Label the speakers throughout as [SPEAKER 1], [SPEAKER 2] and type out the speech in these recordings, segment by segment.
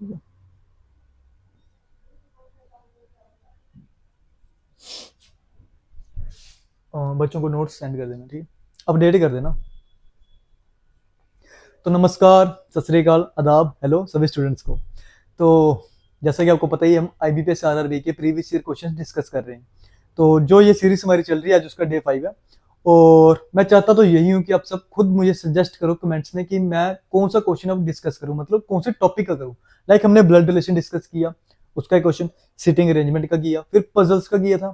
[SPEAKER 1] ठीक है। बच्चों को नोट्स सेंड कर देना, ठीक है, अपडेट कर देना। तो नमस्कार, सत श्री अकाल, आदाब, हेलो सभी स्टूडेंट्स को। तो जैसा कि आपको पता ही है, हम IBPS RRB के प्रीवियस ईयर क्वेश्चन डिस्कस कर रहे हैं। तो जो ये सीरीज हमारी चल रही है, आज उसका डे 5 है। और मैं चाहता तो यही हूँ कि आप सब खुद मुझे सजेस्ट करो कमेंट्स में कि मैं कौन सा क्वेश्चन अब डिस्कस करूँ, मतलब कौन से टॉपिक का करूँ। लाइक हमने ब्लड रिलेशन डिस्कस किया, उसका एक क्वेश्चन, सिटिंग अरेंजमेंट का किया, फिर पजल्स का किया था,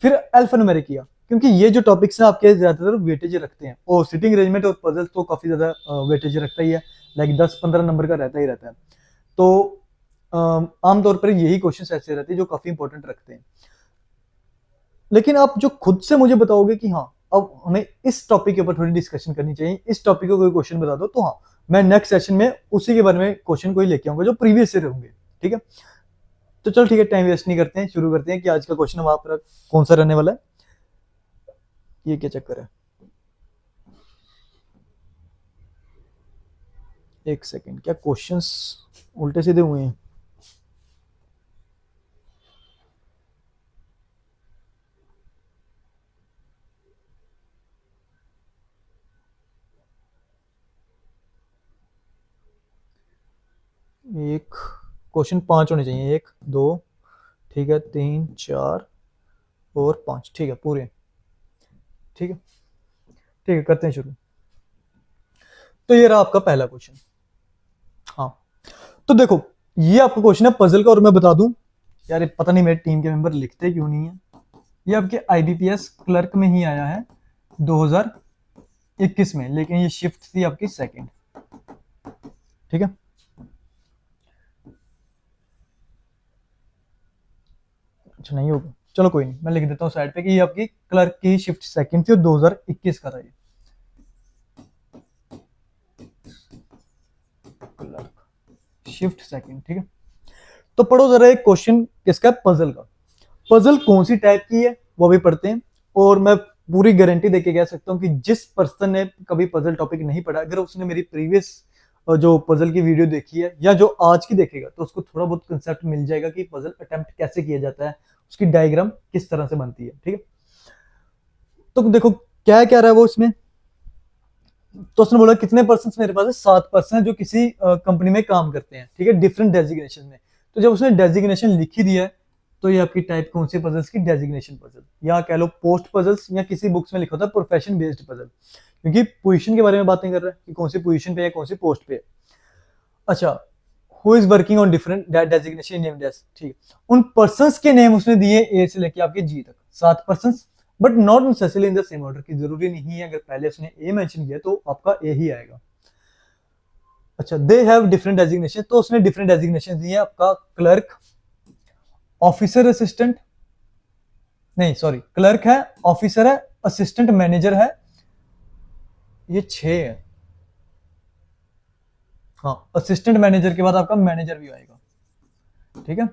[SPEAKER 1] फिर अल्फान्यूमेरिक किया। क्योंकि ये जो टॉपिक्स हैं आपके ज्यादातर वेटेज रखते हैं, और सिटिंग अरेंजमेंट और पजल्स तो काफी ज्यादा वेटेज रखता ही है। लाइक 10-15 नंबर का रहता ही रहता है। तो आमतौर पर यही क्वेश्चन ऐसे रहते हैं जो काफी इंपॉर्टेंट रखते हैं। लेकिन आप जो खुद से मुझे बताओगे कि हाँ, अब हमें इस टॉपिक के ऊपर थोड़ी डिस्कशन करनी चाहिए, इस टॉपिक को कोई क्वेश्चन बता दो, तो हाँ, मैं नेक्स्ट सेशन में उसी के बारे में क्वेश्चन को ही लेके आऊंगा जो प्रीवियस ईयर होंगे। ठीक है। तो चलो ठीक है, टाइम वेस्ट नहीं करते हैं, शुरू करते हैं कि आज का क्वेश्चन वहां पर कौन सा रहने वाला है। ये क्या चक्कर है, एक सेकेंड, क्या क्वेश्चंस उल्टे सीधे हुए हैं? एक क्वेश्चन 5 होने चाहिए, 1 2, ठीक है, 3 4 और 5, ठीक है, पूरे। ठीक है, ठीक है, करते हैं शुरू। तो ये रहा आपका पहला क्वेश्चन। हाँ, तो देखो, ये आपका क्वेश्चन है पजल का, और मैं बता दूं, यार पता नहीं मेरे टीम के मेंबर लिखते क्यों नहीं है। ये आपके IBPS क्लर्क में ही आया है 2021 में, लेकिन ये शिफ्ट थी आपकी सेकंड। ठीक है। अच्छा नहीं होगा, चलो कोई नहीं, मैं लिख देता हूँ साइड पे कि ये आपकी क्लर्क की शिफ्ट सेकंड थी और 2021 का था ये क्लर्क शिफ्ट सेकंड। ठीक है। तो पढ़ो जरा एक क्वेश्चन किसका, पजल का। पजल कौन सी टाइप की है वो भी पढ़ते हैं। और मैं पूरी गारंटी देके कह सकता हूँ कि जिस पर्सन ने कभी पजल टॉपिक नहीं पढ़ा, अगर उसने मेरी प्रीवियस जो पजल की वीडियो देखी है या जो आज की देखेगा, तो उसको थोड़ा बहुत कंसेप्ट मिल जाएगा कि पजल अटेम्प्ट कैसे किया जाता है, उसकी डायग्राम किस तरह से बनती है। ठीक है। तो देखो क्या क्या रहा है वो इसमें। तो उसने बोला कितने पर्सन मेरे पास है, 7 पर्सन जो किसी कंपनी में काम करते हैं, ठीक है, डिफरेंट डेजिग्नेशन में। तो जब उसने डेजिग्नेशन लिखी दिया है, तो ये आपकी टाइप कौन सी पजल्स की, डेजिग्नेशन पजल, या कह लो पोस्ट पजल्स, या किसी बुक्स में लिखा होता है प्रोफेशन बेस्ड पजल, क्योंकि पोजीशन के बारे में बातें कर रहा है कि कौन सी पोजीशन पे है, कौन सी पोस्ट पे है। अच्छा, who is working on different designation named as, ठीक है, उन पर्संस के नेम उसने दिए ए से लेके आपके जी तक, 7 persons, but not necessarily in the same order, की जरूरी नहीं है, अगर पहले उसने ए मेंशन किया तो आपका ए ही आएगा। अच्छा, दे हैव डिफरेंट डेजिग्नेशन, तो उसने डिफरेंट डेजिग्नेशन दिए, आपका क्लर्क, ऑफिसर असिस्टेंट, नहीं सॉरी, क्लर्क है, ऑफिसर है, असिस्टेंट मैनेजर है, ये 6 है। हाँ, असिस्टेंट मैनेजर के बाद आपका मैनेजर भी आएगा। ठीक है।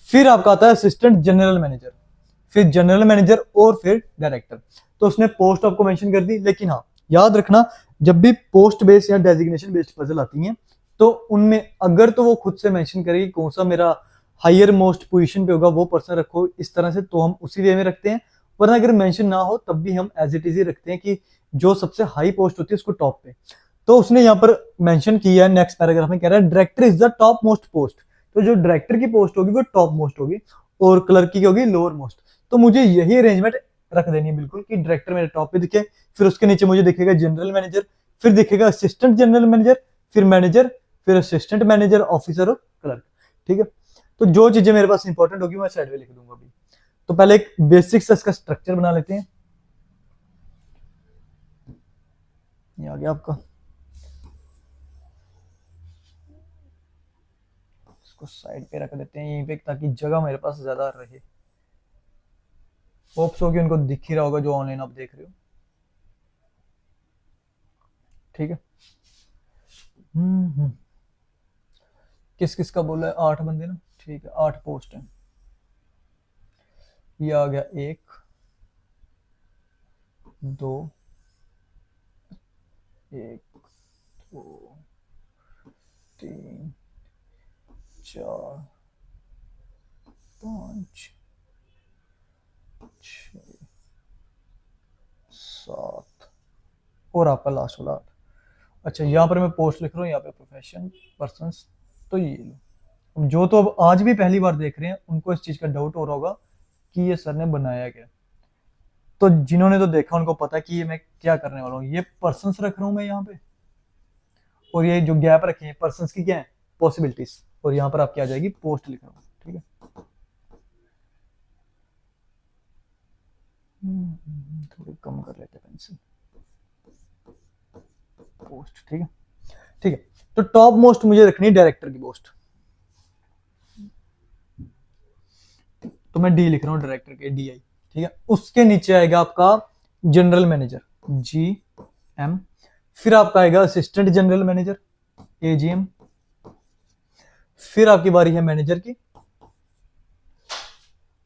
[SPEAKER 1] फिर आपका आता है असिस्टेंट जनरल मैनेजर, फिर जनरल मैनेजर, और फिर डायरेक्टर। तो उसने पोस्ट आपको मेंशन कर दी, लेकिन हाँ, याद रखना, जब भी पोस्ट बेस्ड या डेजिग्नेशन बेस्ड पजल आती हैं, तो उनमें अगर तो वो खुद से मेंशन करेगी कौन सा मेरा हायर मोस्ट पोजीशन पे होगा, वो पर्सन रखो इस तरह से, तो हम उसी वे में रखते हैं। वरना अगर मेंशन ना हो तब भी हम एज इट इज ही रखते हैं कि जो सबसे हाई पोस्ट होती है उसको टॉप पे। तो उसने यहाँ पर मेंशन किया है, नेक्स्ट पैराग्राफ में कह रहा है director is the top most post. तो जो डायरेक्टर की पोस्ट होगी वो टॉप मोस्ट होगी, और क्लर्क की होगी लोअर मोस्ट। तो मुझे यही अरेंजमेंट रख देनी है बिल्कुल, कि डायरेक्टर मेरे टॉप पे दिखे, फिर उसके नीचे मुझे दिखेगा जनरल मैनेजर, फिर दिखेगा असिस्टेंट जनरल मैनेजर, फिर मैनेजर, फिर असिस्टेंट मैनेजर, ऑफिसर और क्लर्क। ठीक है। तो जो चीजें मेरे पास इंपॉर्टेंट होगी मैं साइड में लिख दूंगा अभी। तो पहले एक बेसिक सा इसका स्ट्रक्चर बना लेते हैं। ये आ गया आपका, इसको साइड पे रख देते हैं यहीं पे, ताकि जगह मेरे पास ज्यादा रहे। होप्स हो कि उनको दिख ही रहा होगा जो ऑनलाइन आप देख रहे हो। ठीक है। किस किस का बोला है, 8 बंदे ना, ठीक है, 8 पोस्ट है। ये आ गया 1 2, 1 2 3 4 5 6 7 और आपका लास्ट वाला 8। अच्छा, यहाँ पर मैं पोस्ट लिख रहा हूँ, यहाँ पे प्रोफेशन पर्सन्स, तो ये लो। जो तो अब आज भी पहली बार देख रहे हैं उनको इस चीज का डाउट हो रहा होगा कि ये सर ने बनाया क्या। तो जिन्होंने तो देखा उनको पता कि ये मैं क्या करने वाला हूँ। ये पर्सन्स रख रहा हूँ मैं यहाँ पे, और ये जो गैप रखे हैं पर्सन्स की क्या है, पॉसिबिलिटीज, और यहाँ पर आपकी आ जाएगी पोस्ट लिख रहा हूँ। ठीक है, थोड़ी कम कर लेते हैं पेंसिल, पोस्ट। ठीक है, ठीक है। तो टॉप मोस्ट मुझे रखनी है डायरेक्टर की पोस्ट, तो मैं डी लिख रहा हूँ डायरेक्टर के, डी आई। ठीक है, उसके नीचे आएगा आपका जनरल मैनेजर, जी एम। फिर आपका आएगा असिस्टेंट जनरल मैनेजर, ए जी एम। फिर आपकी बारी है मैनेजर की।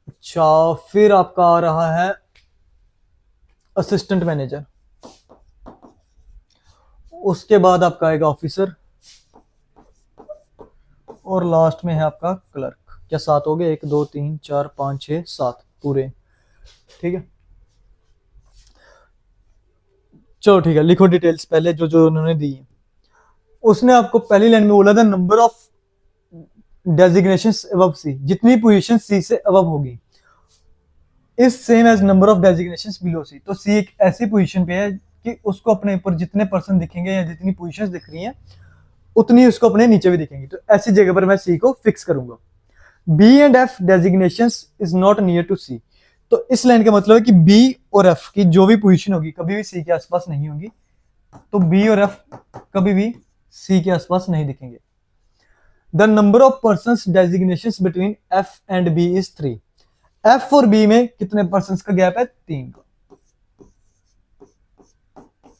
[SPEAKER 1] अच्छा, फिर आपका आ रहा है असिस्टेंट मैनेजर। उसके बाद आपका आएगा ऑफिसर, और लास्ट में है आपका क्लर्क। क्या 7 हो गए? 1 2 3 4 5 6 7 पूरे। ठीक है, चलो ठीक है, लिखो डिटेल्स पहले जो जो उन्होंने दी है। उसने आपको पहली लाइन में बोला था number of designations above C, जितनी पोजीशन सी से अबव होगी इस same as number of designations below C. तो सी एक ऐसी पोजीशन पे है कि उसको अपने ऊपर जितने पर्सन दिखेंगे या जितनी पोजीशंस दिख रही हैं उतनी उसको अपने नीचे भी दिखेंगी। तो ऐसी जगह पर मैं सी को फिक्स करूंगा। B and F designations is not near to C. तो इस लाइन का मतलब है कि बी और एफ की जो भी पोजीशन होगी कभी भी सी के आसपास नहीं होगी। तो बी और एफ कभी भी सी के आसपास नहीं दिखेंगे। The number of persons designations between F and B is 3। F और बी में कितने पर्संस का गैप है? 3 का।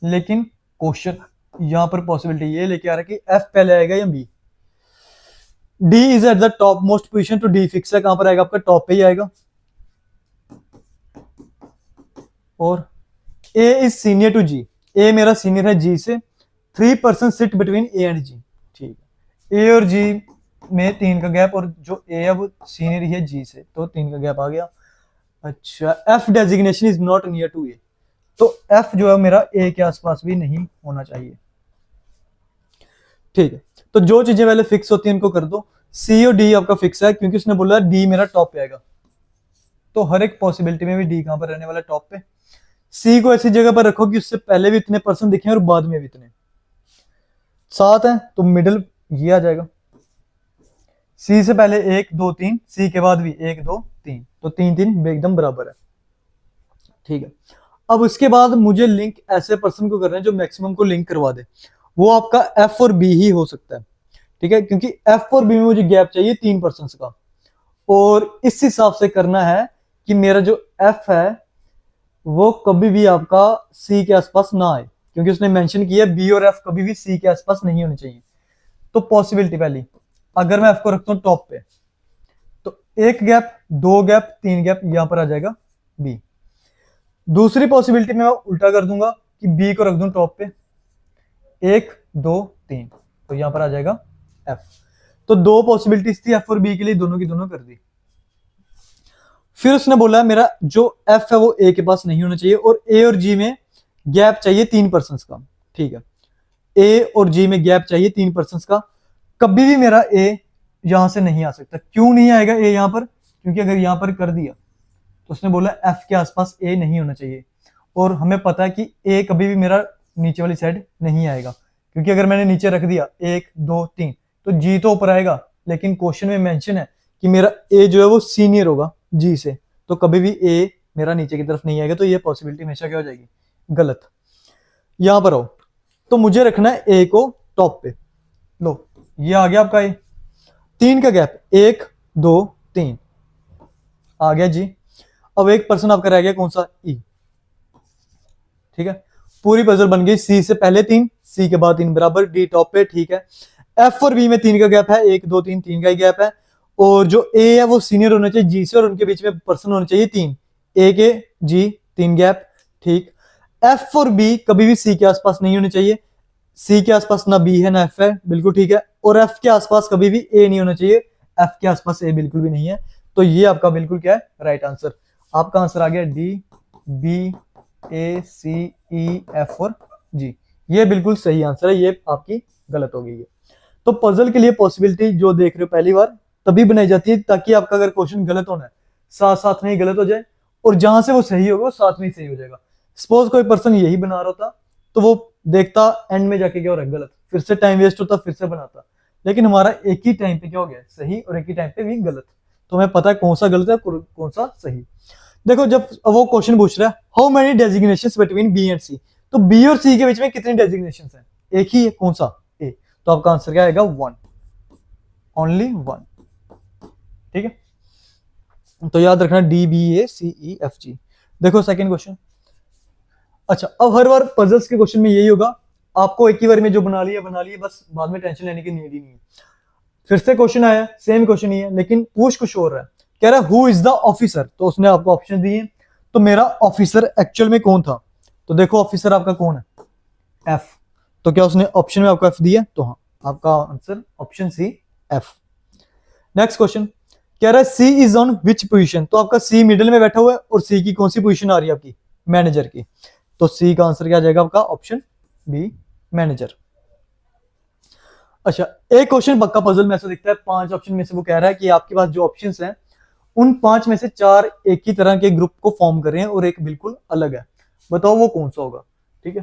[SPEAKER 1] लेकिन क्वेश्चन यहां पर पॉसिबिलिटी ये लेके आ रहा है कि एफ पहले आएगा या B. D is at the top most position, तो डी फिक्स है। कहां पर आएगा? आपका टॉप पे ही आएगा। और A is senior to G, A मेरा सीनियर है जी से। 3 person sit between A and G. ठीक है, ए और जी में 3 का गैप, और जो ए है वो सीनियर ही है जी से, तो 3 का गैप आ गया। अच्छा, F designation is not near to A, तो एफ जो है मेरा ए के आसपास भी नहीं होना चाहिए। ठीक है, तो जो चीजें पहले फिक्स होती हैं उनको कर दो। सी और डी आपका फिक्स है क्योंकि उसने बोला डी मेरा टॉप पे आएगा, तो हर एक पॉसिबिलिटी में भी डी कहां पर रहने वाला? टॉप पे। सी को ऐसी जगह पर रखो कि उससे पहले भी इतने पर्सन दिखे और बाद में भी इतने। 7 है तो मिडिल ये आ जाएगा। सी से पहले 1 2 3, सी के बाद भी 1 2 3, तो 3 3 एकदम बराबर है। ठीक है, अब उसके बाद मुझे लिंक ऐसे पर्सन को करना है जो मैक्सिमम को लिंक करवा दे। वो आपका एफ और बी ही हो सकता है। ठीक है, क्योंकि एफ और बी में मुझे गैप चाहिए 3 पर्सन का, और इस हिसाब से करना है कि मेरा जो एफ है वो कभी भी आपका सी के आसपास ना आए, क्योंकि उसने मेंशन किया बी और एफ कभी भी सी के आसपास नहीं होने चाहिए। तो पॉसिबिलिटी पहली, अगर मैं एफ को रखता हूं टॉप पे, तो 1 गैप 2 गैप 3 गैप यहां पर आ जाएगा बी। दूसरी पॉसिबिलिटी में मैं उल्टा कर दूंगा कि बी को रख दूं टॉप पे, 1 2 3, तो यहां पर आ जाएगा एफ। तो 2 पॉसिबिलिटीज थी एफ और बी के लिए, दोनों की दोनों कर दी। फिर उसने बोला मेरा जो एफ है वो ए के पास नहीं होना चाहिए, और ए और जी में गैप चाहिए 3 पर्सन का। ठीक है, ए और जी में गैप चाहिए 3 पर्सन का। कभी भी मेरा ए यहां से नहीं आ सकता। क्यों नहीं आएगा ए यहां पर? क्योंकि अगर यहां पर कर दिया तो उसने बोला एफ के आसपास ए नहीं होना चाहिए, और हमें पता है कि ए कभी भी मेरा नीचे वाली साइड नहीं आएगा, क्योंकि अगर मैंने नीचे रख दिया 1 2 3 तो जी तो ऊपर आएगा, लेकिन क्वेश्चन में मेंशन है कि मेरा ए जो है वो सीनियर होगा जी से, तो कभी भी ए मेरा नीचे की तरफ नहीं आएगा। तो ये पॉसिबिलिटी हमेशा क्या हो जाएगी? गलत। यहां पर आओ, तो मुझे रखना है ए को टॉप पे। लो, ये आ गया आपका ए, 3 का गैप 1 2 3 आ गया जी। अब एक पर्सन आपका रह गया, कौन सा? ई। ठीक है, पूरी पजल बन गई। सी से पहले 3, सी के बाद 3 बराबर, डी टॉप पे। ठीक है, एफ और बी में 3 का गैप है, 1 2 3 3 का ही गैप है, और जो ए है वो सीनियर होना चाहिए जी से, और उनके बीच में पर्सन होने चाहिए 3, ए के जी 3 गैप। ठीक, एफ और बी कभी भी सी के आसपास नहीं होने चाहिए। सी के आसपास ना बी है ना एफ है, बिल्कुल ठीक है। और एफ के आसपास कभी भी ए नहीं होना चाहिए, एफ के आसपास ए बिल्कुल भी नहीं है। तो ये आपका बिल्कुल क्या है, राइट आंसर। आपका आंसर आ गया डी, बी, ए, सी, ई, एफ और जी। ये बिल्कुल सही आंसर है, ये आपकी गलत हो गई है। तो पजल के लिए पॉसिबिलिटी जो देख रहे हो पहली बार तभी बनाई जाती है ताकि आपका अगर क्वेश्चन गलत होना है साथ साथ में ही गलत हो जाए, और जहां से वो सही होगा वो साथ में ही सही हो जाएगा। सपोज कोई पर्सन यही बना रहा होता तो वो देखता एंड में जाके क्या हो रहा है, गलत, फिर से टाइम वेस्ट होता, फिर से बनाता। लेकिन हमारा एक ही टाइम पे क्या हो गया, सही, और एक ही टाइम पे भी गलत। तो हमें पता है कौन सा गलत है कौन सा सही। देखो जब वो क्वेश्चन पूछ रहा है how many designations between B and C, तो बी और सी के बीच में कितनी डेजिग्नेशंस हैं, एक ही है, कौन सा, ए। तो आपका आंसर क्या आएगा, 1, ओनली 1। ठीक है, तो याद रखना डी, बी, ए, सी, ई, एफ, जी। देखो सेकंड क्वेश्चन। अच्छा, अब हर बार पजल्स के क्वेश्चन में यही होगा, आपको एक ही बार में जो बना लिया, बस बाद में टेंशन लेने की नीड ही नहीं है। फिर से क्वेश्चन आया, सेम क्वेश्चन ही है, लेकिन पूछ कुछ और रहा है। कह रहा है हु इज द ऑफिसर, तो उसने आपको ऑप्शन दिए। तो मेरा ऑफिसर एक्चुअल में कौन था, तो देखो ऑफिसर आपका कौन है, एफ। तो क्या उसने ऑप्शन में आपको एफ दिया, तो हाँ, आपका answer option C, F. Next question कह रहा है C is on which position, तो आपका सी मिडिल में बैठा हुआ है, और सी की कौन सी पोजीशन आ रही है आपकी, मैनेजर की। तो सी का आंसर क्या जाएगा आपका, ऑप्शन बी, मैनेजर। अच्छा, एक क्वेश्चन पक्का पजल में ऐसा दिखता है, 5 ऑप्शन में से वो कह रहा है कि आपके पास जो ऑप्शंस हैं उन 5 में से 4 एक ही तरह के ग्रुप को फॉर्म कर रहे हैं और एक बिल्कुल अलग है, बताओ वो कौन सा होगा। ठीक है,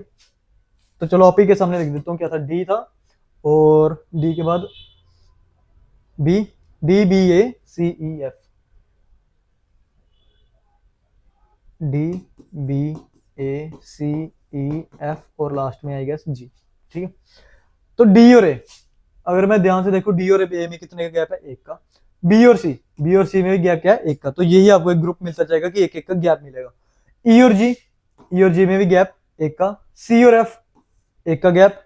[SPEAKER 1] तो चलो आप ही के सामने लिख देता हूँ, क्या था, डी था, और डी के बाद बी, डी, बी, ए, सी, ई, एफ, डी, बी, ए, सी, ई, एफ, और लास्ट में आई गेस जी। ठीक है, तो डी और ए, अगर मैं ध्यान से देखो डी और ए में कितने का गैप है, एक का। बी और सी में भी गैप क्या है, एक का। तो यही आपको एक ग्रुप मिलता जाएगा कि एक एक का गैप मिलेगा। ई और जी में भी गैप एक का। सी और एफ एक का गैप।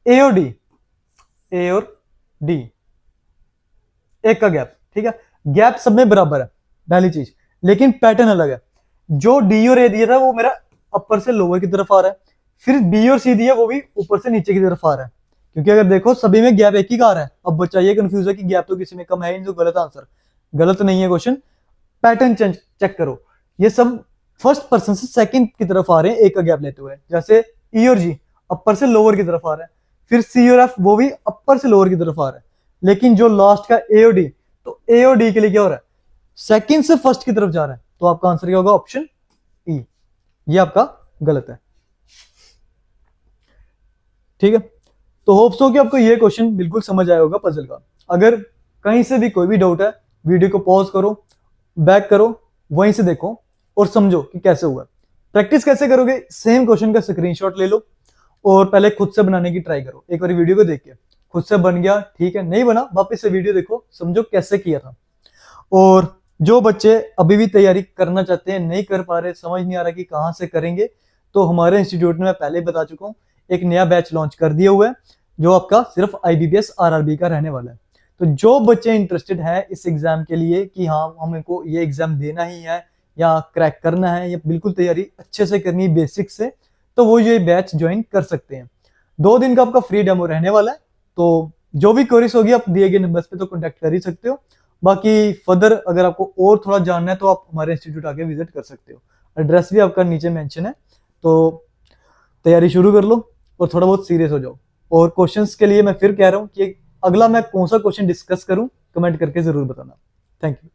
[SPEAKER 1] ए और डी एक का गैप। ठीक है, गैप सब में बराबर है, पहली चीज, लेकिन पैटर्न अलग है। जो डी और ए दिया था वो मेरा अपर से लोअर की तरफ आ रहा है, फिर बी और सी दिया वो भी ऊपर से नीचे की तरफ आ रहा है, क्योंकि अगर देखो सभी में गैप एक ही का आ रहा है। अब बच्चा ये कंफ्यूज है कि गैप तो किसी में कम है ही नहीं, तो गलत आंसर, गलत नहीं है क्वेश्चन। पैटर्न चेक करो, ये सब फर्स्ट पर्सन से सेकंड की तरफ आ रहे हैं एक का गैप लेते हुए। जैसे ई और जी अपर से लोअर की तरफ आ रहा है, फिर सी और एफ वो भी अपर से लोअर की तरफ आ रहा है, लेकिन जो लास्ट का ए और डी, तो ए और डी के लिए क्या हो रहा है, सेकंड से फर्स्ट की तरफ जा रहा है। तो आपका आंसर क्या होगा, ऑप्शन ई। ये आपका गलत है। ठीक है, तो होप्स हो कि आपको ये क्वेश्चन बिल्कुल समझ आया होगा पजल का। अगर कहीं से भी कोई भी डाउट है, वीडियो को पॉज करो, बैक करो, वहीं से देखो और समझो कि कैसे हुआ। प्रैक्टिस कैसे करोगे, सेम क्वेश्चन का स्क्रीनशॉट ले लो और पहले खुद से बनाने की ट्राई करो। एक बार वीडियो को देख के खुद से बन गया ठीक है, नहीं बना वापस से वीडियो देखो, समझो कैसे किया था। और जो बच्चे अभी भी तैयारी करना चाहते हैं, नहीं कर पा रहे, समझ नहीं आ रहा कि कहाँ से करेंगे, तो हमारे इंस्टीट्यूट में मैं पहले बता चुका हूँ, एक नया बैच लॉन्च कर दिया हुआ है जो आपका सिर्फ IBPS RRB का रहने वाला है। तो जो बच्चे इंटरेस्टेड है इस एग्जाम के लिए कि हाँ हमको ये एग्जाम देना ही है या क्रैक करना है या बिल्कुल तैयारी अच्छे से करनी है बेसिक से, तो वो ये बैच ज्वाइन कर सकते हैं। 2 दिन का आपका फ्री डेमो रहने वाला है। तो जो भी क्वेरीज होगी आप दिए गए नंबर्स पे तो कॉन्टैक्ट कर ही सकते हो। बाकी फर्दर अगर आपको और थोड़ा जानना है तो आप हमारे इंस्टीट्यूट आके विजिट कर सकते हो। एड्रेस भी आपका नीचे मेंशन है। तो तैयारी शुरू कर लो और थोड़ा बहुत सीरियस हो जाओ। और क्वेश्चंस के लिए मैं फिर कह रहा हूँ कि अगला मैं कौन सा क्वेश्चन डिस्कस करूँ, कमेंट करके जरूर बताना। Thank you.